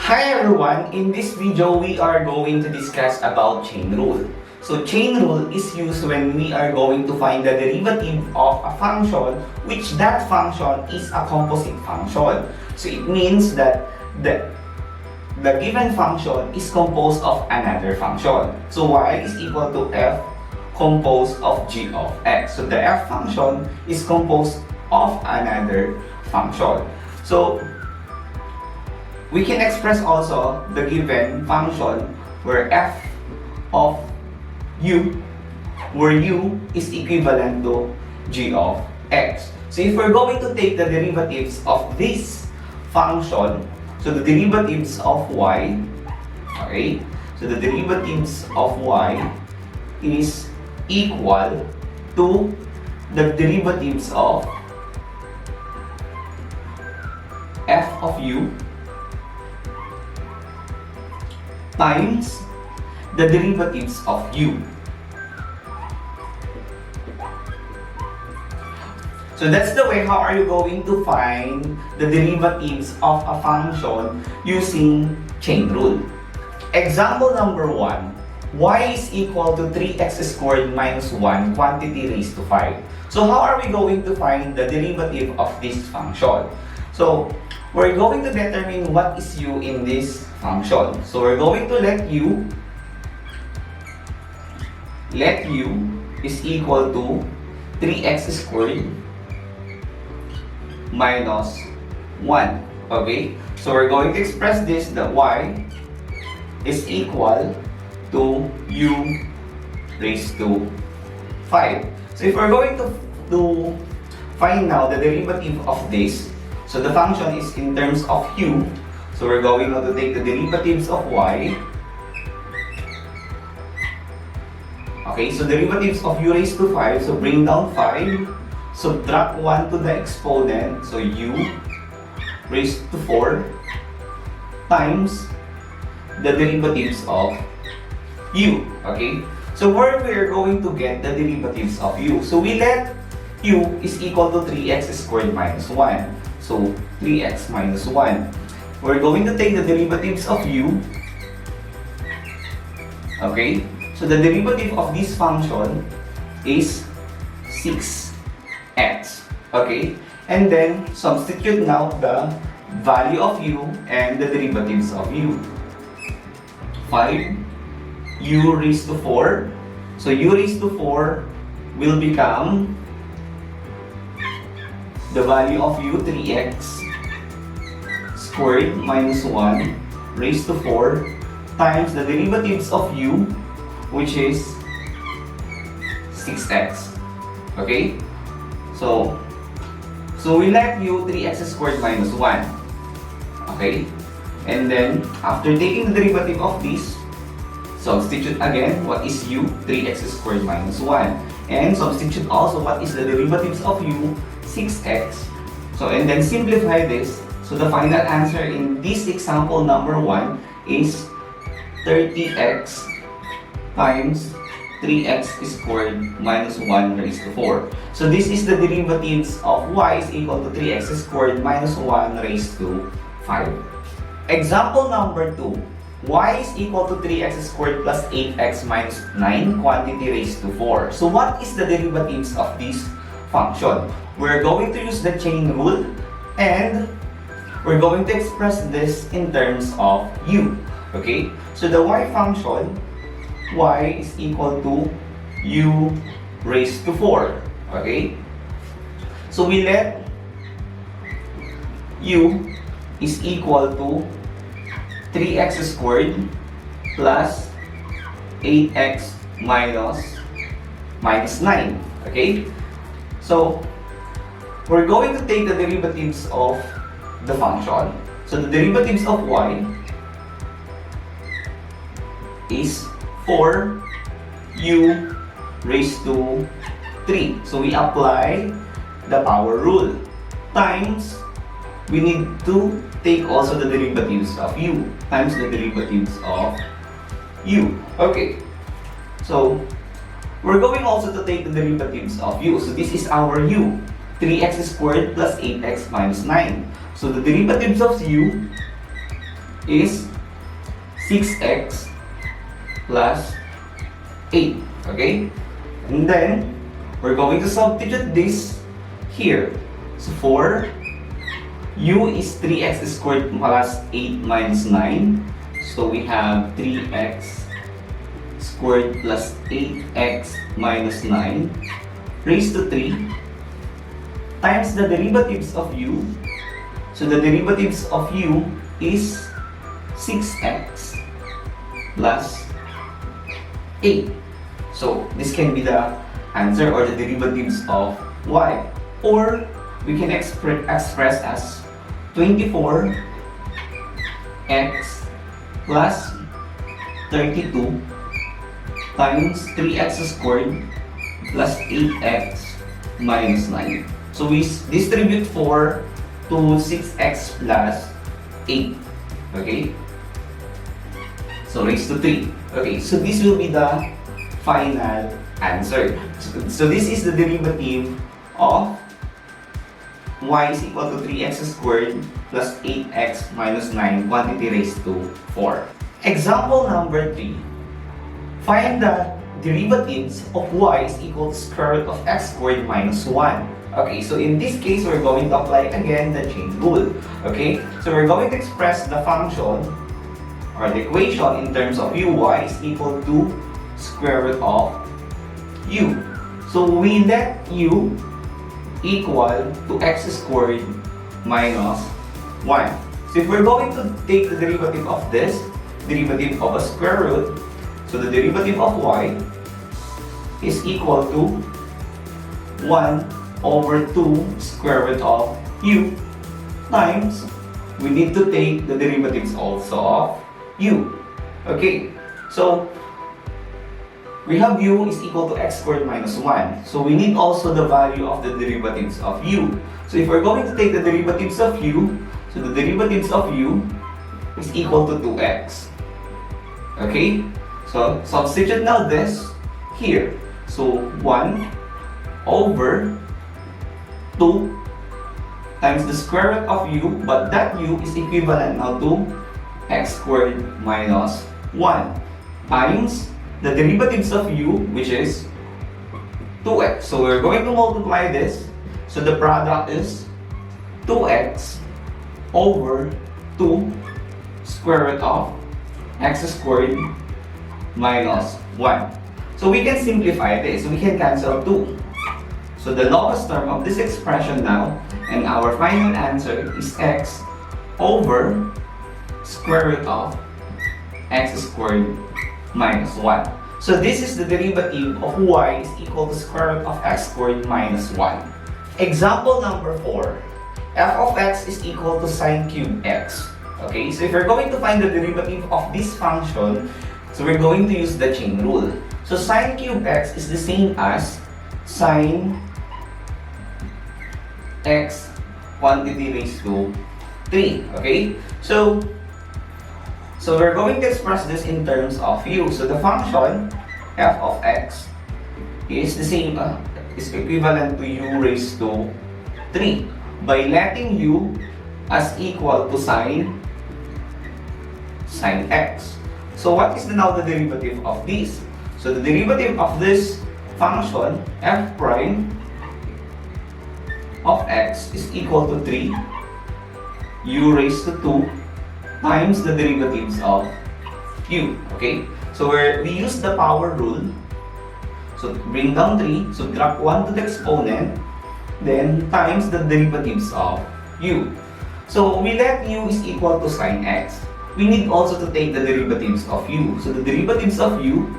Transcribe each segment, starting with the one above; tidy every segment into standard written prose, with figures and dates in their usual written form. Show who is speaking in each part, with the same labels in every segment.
Speaker 1: Hi everyone, in this video we are going to discuss about chain rule. So chain rule is used when we are going to find the derivative of a function which that function is a composite function. So it means that the given function is composed of another function. So y is equal to f composed of g of x. So the f function is composed of another function. So we can express also the given function where f of u, where u is equivalent to g of x. So if we're going to take the derivatives of this function, so the derivatives of y, okay, so the derivatives of y is equal to the derivatives of f of u times the derivatives of u. So that's the way how are you going to find the derivatives of a function using chain rule. Example number 1, y is equal to 3x squared minus 1 quantity raised to 5. So how are we going to find the derivative of this function? So we're going to determine what is u in this function. So we're going to let u is equal to 3x squared minus 1. Okay? So we're going to express this that y is equal to u raised to 5. So if we're going to find now the derivative of this, so the function is in terms of u. So we're going to take the derivatives of y. Okay, so derivatives of u raised to 5. So bring down 5. Subtract 1 to the exponent. So u raised to 4 times the derivatives of u. Okay, so where we are going to get the derivatives of u? So we let u is equal to 3x squared minus 1. So 3x minus 1. We're going to take the derivatives of u. Okay, so the derivative of this function is 6x. Okay, and then substitute now the value of u and the derivatives of u. 5 u raised to 4. So u raised to 4 will become the value of u 3x squared minus 1 raised to 4 times the derivatives of u, which is 6x. Okay? So we let u 3x squared minus 1. Okay? And then, after taking the derivative of this, substitute again what is u, 3x squared minus 1. And substitute also what is the derivatives of u, 6x. So, and then simplify this. So the final answer in this example number 1 is 30x times 3x squared minus 1 raised to 4. So this is the derivatives of y is equal to 3x squared minus 1 raised to 5. Example number 2. Y is equal to 3x squared plus 8x minus 9 quantity raised to 4. So what is the derivatives of this function? We're going to use the chain rule and we're going to express this in terms of u. Okay? So the y function, y is equal to u raised to 4. Okay? So we let u is equal to 3x squared plus 8x minus 9. Okay? So we're going to take the derivatives of the function. So the derivatives of y is 4u raised to 3. So we apply the power rule times, we need to take also the derivatives of u times the derivatives of u. Okay. So we're going also to take the derivatives of u. So this is our u. 3x squared plus 8x minus 9. So the derivatives of u is 6x plus 8. Okay? And then, we're going to substitute this here. So, for u is 3x squared plus 8 minus 9. So, we have 3x squared plus 8x minus 9 raised to 3 times the derivatives of u. So, the derivatives of u is 6x plus 8. So, this can be the answer or the derivatives of y. Or, we can express as 24x plus 32 times 3x squared plus 8x minus 9. So, we distribute 4 to 6x plus 8. Okay? So, raised to 3. Okay, so this will be the final answer. So, this is the derivative of y is equal to 3x squared plus 8x minus 9 quantity raised to 4. Example number 3. Find the derivatives of y is equal to square root of x squared minus 1. Okay, so in this case, we're going to apply again the chain rule. Okay, so we're going to express the function or the equation in terms of uy is equal to square root of u. So we let u equal to x squared minus 1. So if we're going to take the derivative of this, derivative of a square root, so the derivative of y is equal to 1 over 2 square root of u times, we need to take the derivatives also of u. Okay, so we have u is equal to x squared minus 1. So we need also the value of the derivatives of u. So if we're going to take the derivatives of u, so the derivatives of u is equal to 2x. Okay, so substitute now this here. So 1 over 2 times the square root of u, but that u is equivalent now to x squared minus 1 times the derivatives of u, which is 2x. So we're going to multiply this. So the product is 2x over 2 square root of x squared minus 1. So we can simplify this. We can cancel 2. So the lowest term of this expression now, and our final answer is x over square root of x squared minus 1. So this is the derivative of y is equal to square root of x squared minus 1. Example number 4. F of x is equal to sine cube x. Okay, so if we're going to find the derivative of this function, so we're going to use the chain rule. So sine cube x is the same as sine x quantity raised to 3. Okay, so we're going to express this in terms of u. So the function f of x is the same, is equivalent to u raised to 3 by letting u as equal to sine x. So what is now the derivative of this? So the derivative of this function f prime of x is equal to 3 u raised to 2 times the derivatives of u. Okay, so we use the power rule. So bring down 3, subtract 1 to the exponent, then times the derivatives of u. So we let u is equal to sine x. We need also to take the derivatives of u. So the derivatives of u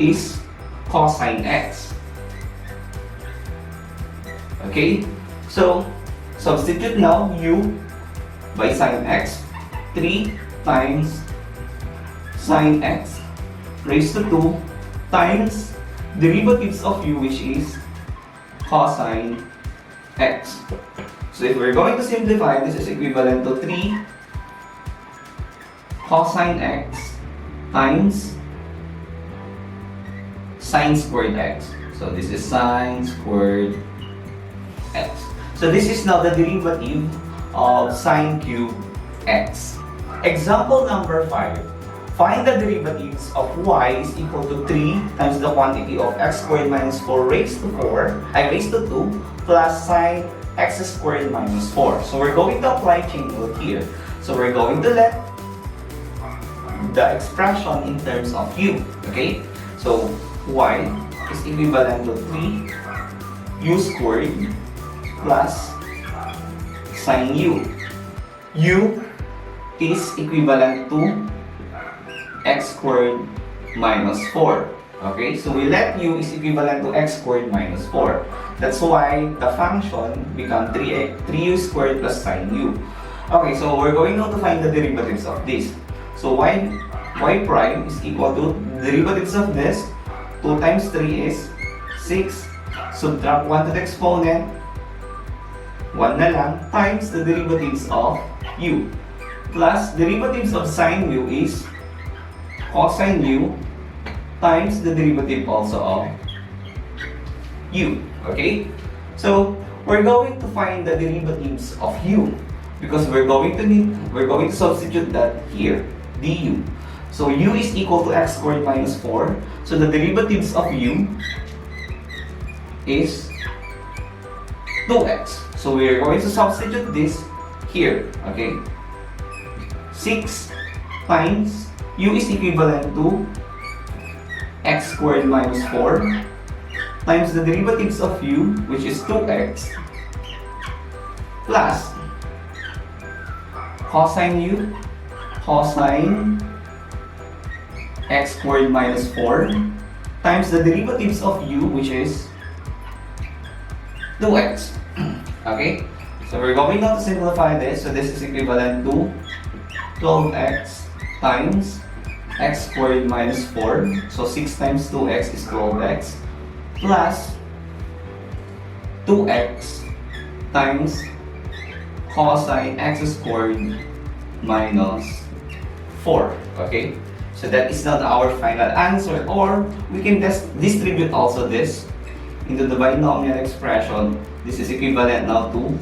Speaker 1: is cosine x. Okay, so substitute now u by sine x, 3 times sine x raised to 2 times derivatives of u, which is cosine x. So if we're going to simplify, this is equivalent to 3 cosine x times sine squared x. So this is sine squared x. So this is now the derivative of sine cube x. Example number 5. Find the derivatives of y is equal to 3 times the quantity of x squared minus 4 raised to 2 plus sine x squared minus 4. So we're going to apply chain rule here. So we're going to let the expression in terms of u. Okay? So y is equivalent to 3 u squared plus sine u. U is equivalent to x squared minus 4. Okay, so we let u is equivalent to x squared minus 4. That's why the function become 3u squared plus sine u. Okay, so we're going now to find the derivatives of this. So y prime is equal to derivatives of this. 2 times 3 is 6. Subtract 1 to the exponent. 1 na lang times the derivatives of u. Plus derivatives of sine u is cosine u times the derivative also of u. Okay? So we're going to find the derivatives of u because we're going to substitute that here, du. So u is equal to x squared minus 4. So the derivatives of u is 2x. So we're going to substitute this here. Okay? 6 times u is equivalent to x squared minus 4 times the derivatives of u, which is 2x, plus cosine u, cosine x squared minus 4 times the derivatives of u, which is 2x. Okay? So we're going now to simplify this. So this is equivalent to 12x times x squared minus 4. So 6 times 2x is 12x plus 2x times cosine x squared minus 4. Okay? So that is not our final answer, or we can distribute also this into the binomial expression. This is equivalent now to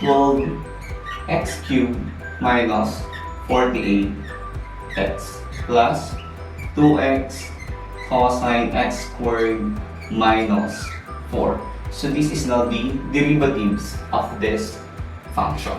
Speaker 1: 12x cubed minus 48x plus 2x cosine x squared minus 4. So this is now the derivatives of this function.